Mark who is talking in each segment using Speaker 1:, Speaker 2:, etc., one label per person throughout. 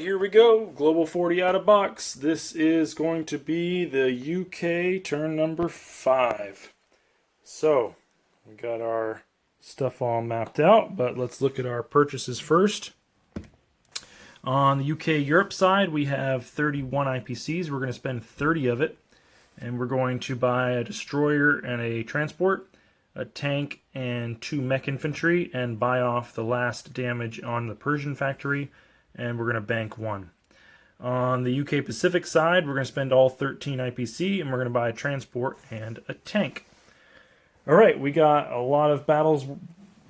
Speaker 1: here we go. Global 40 out of box. This is going to be the UK turn number 5. So, we got our stuff all mapped out, but let's look at our purchases first. On the UK Europe side, we have 31 IPCs. We're going to spend 30 of it, and we're going to buy a destroyer and a transport, a tank and 2 mech infantry, and buy off the last damage on the Persian factory, and we're going to bank 1. On the UK Pacific side, we're going to spend all 13 IPC, and we're going to buy a transport and a tank. Alright, we got a lot of battles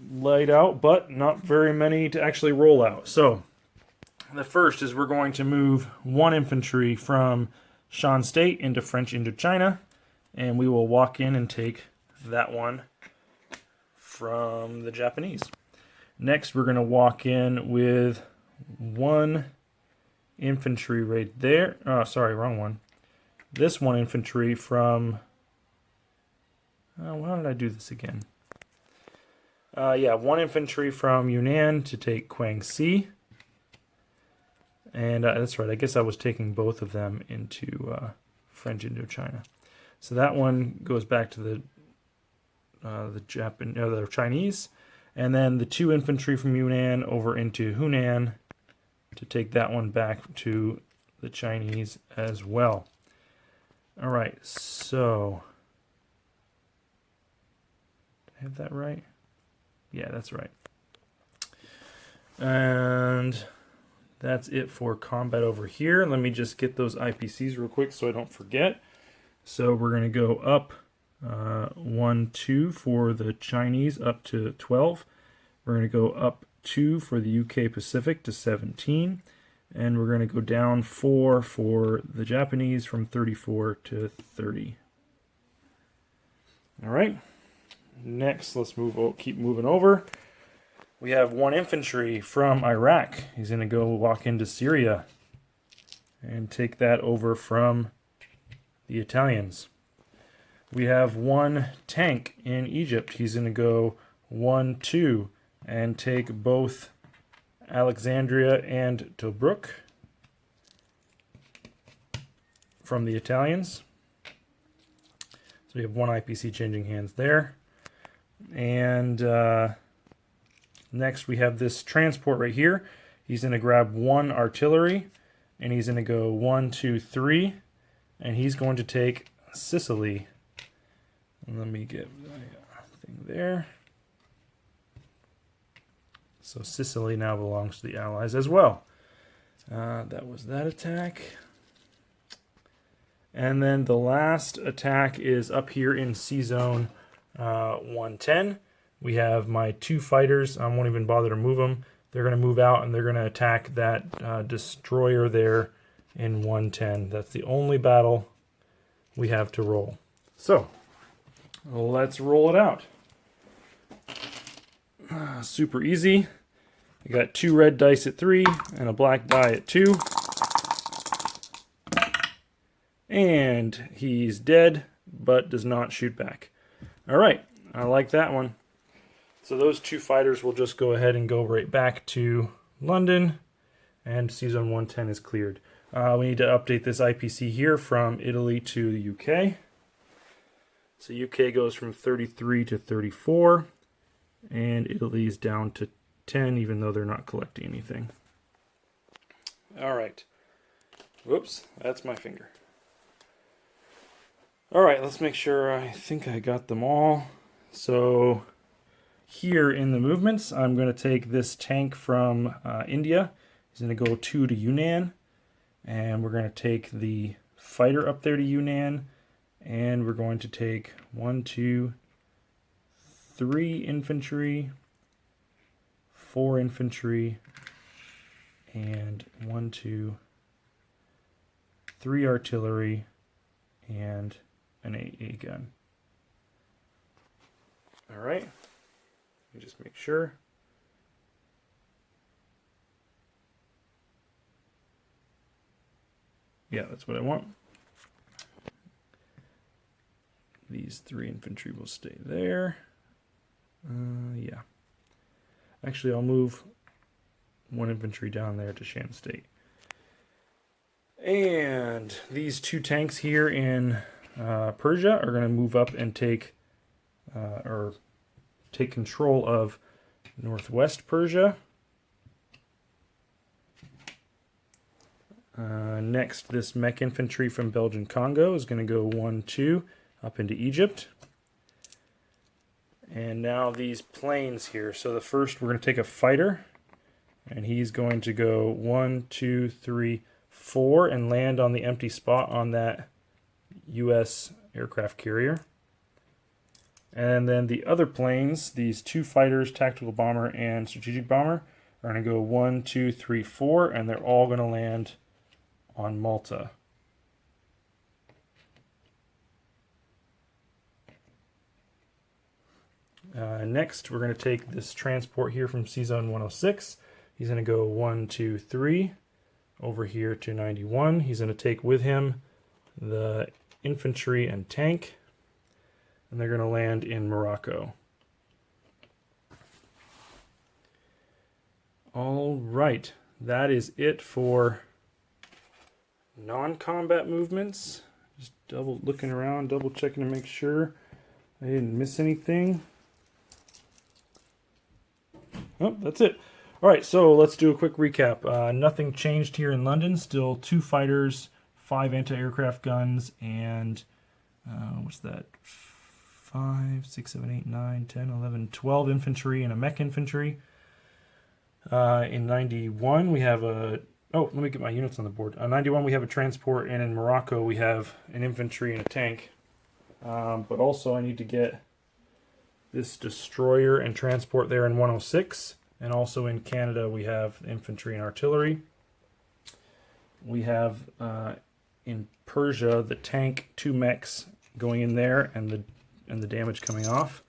Speaker 1: laid out, but not very many to actually roll out. So, the first is we're going to move 1 infantry from Shan State into French Indochina, and we will walk in and take that one from the Japanese. Next, we're going to walk in with 1 infantry right there. Oh, sorry, wrong one. This 1 infantry from... why did I do this again? 1 infantry from Yunnan to take Guangxi. And that's right, I guess I was taking both of them into French Indochina. So that one goes back to the Chinese, and then the 2 infantry from Yunnan over into Hunan to take that one back to the Chinese as well. All right, so did I have that right? Yeah, that's right. And that's it for combat over here. Let me just get those IPCs real quick so I don't forget. So we're going to go up 1, 2 for the Chinese up to 12. We're going to go up 2 for the UK Pacific to 17. And we're going to go down 4 for the Japanese from 34 to 30. All right. Next, let's keep moving over. We have 1 infantry from Iraq. He's going to go walk into Syria and take that over from the Italians. We have 1 tank in Egypt. He's going to go 1, 2 and take both Alexandria and Tobruk from the Italians. So we have 1 IPC changing hands there. And next we have this transport right here. He's going to grab 1 artillery, and he's going to go 1, 2, 3, and he's going to take Sicily. And let me get my thing there. So Sicily now belongs to the Allies as well. That was that attack. And then the last attack is up here in C-Zone 110. We have my 2 fighters. I won't even bother to move them. They're going to move out and they're going to attack that destroyer there in 110. That's the only battle we have to roll. So, let's roll it out. Super easy. I got 2 red dice at 3 and a black die at 2. And he's dead, but does not shoot back. Alright, I like that one. So those 2 fighters will just go ahead and go right back to London, and C-Zone 110 is cleared. We need to update this IPC here from Italy to the UK. So UK goes from 33 to 34, and Italy is down to 10, even though they're not collecting anything. Alright. Whoops, that's my finger. Alright, let's make sure. I think I got them all. So here in the movements, I'm going to take this tank from India. He's going to go 2 to Yunnan. And we're going to take the fighter up there to Yunnan. And we're going to take 1, 2, 3 infantry, 4 infantry, and 1, 2, 3 artillery, and an AA gun. Alright, let me just make sure. Yeah, that's what I want. These 3 infantry will stay there. Yeah. Actually, I'll move 1 infantry down there to Shan State. And these two tanks here in Persia are going to move up and take control of northwest Persia. Next, this mech infantry from Belgian Congo is going to go 1-2 up into Egypt. And now these planes here. So the first, we're going to take a fighter, and he's going to go 1, 2, 3, 4 and land on the empty spot on that U.S. aircraft carrier. And then the other planes, these two fighters, tactical bomber and strategic bomber, are going to go 1, 2, 3, 4, and they're all going to land on Malta. Next, we're going to take this transport here from C-Zone 106. He's going to go 1, 2, 3 over here to 91. He's going to take with him the infantry and tank, and they're going to land in Morocco. All right, that is it for non-combat movements. Just looking around, double checking to make sure I didn't miss anything. Oh, that's it. All right, so let's do a quick recap. Nothing changed here in London. Still 2 fighters, 5 anti-aircraft guns, and what's that? 5, 6, 7, 8, 9, 10, 11, 12 infantry and a mech infantry. In 91, we have a... Oh, let me get my units on the board. 91, we have a transport, and in Morocco, we have an infantry and a tank. But also, I need to get this destroyer and transport there in 106. And also in Canada, we have infantry and artillery. We have, in Persia, the tank, 2 mechs going in there, and the damage coming off.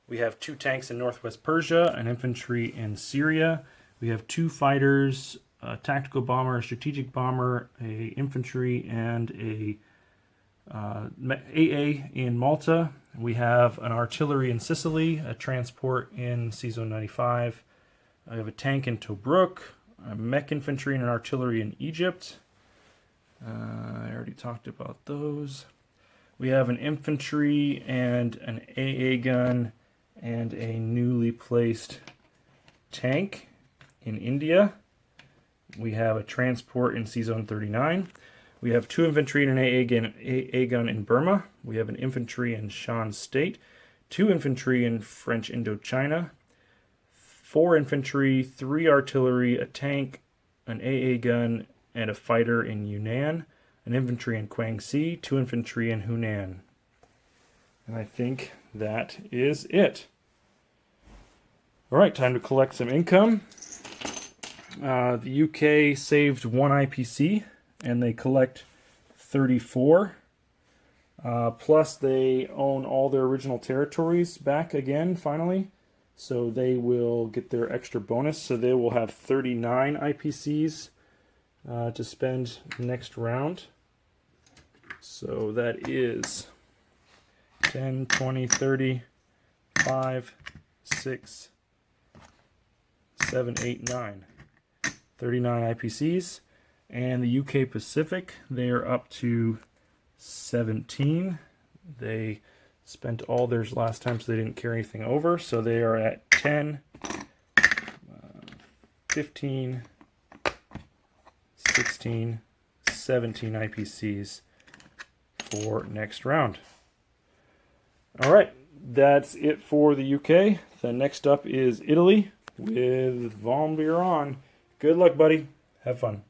Speaker 1: We have 2 tanks in northwest Persia, an infantry in Syria. We have 2 fighters, a tactical bomber, a strategic bomber, a infantry, and a AA in Malta. We have an artillery in Sicily, a transport in C-Zone 95. I have a tank in Tobruk, a mech infantry and an artillery in Egypt. I already talked about those. We have an infantry and an AA gun and a newly placed tank in India. We have a transport in C-Zone 39. We have 2 infantry and an AA gun in Burma. We have an infantry in Shan State, 2 infantry in French Indochina, 4 infantry, 3 artillery, a tank, an AA gun, and a fighter in Yunnan, an infantry in Guangxi, 2 infantry in Hunan. And I think that is it. All right, time to collect some income. The UK saved 1 IPC, and they collect 34. Plus, they own all their original territories back again, finally. So they will get their extra bonus. So they will have 39 IPCs to spend next round. So that is 10, 20, 30, 5, 6, 7, 8, 9. 39 IPCs. And the UK Pacific, they are up to 17. They spent all theirs last time, so they didn't carry anything over. So they are at 10, 15, 16, 17 IPCs for next round. All right, that's it for the UK. The next up is Italy with Von Buren. Good luck, buddy. Have fun.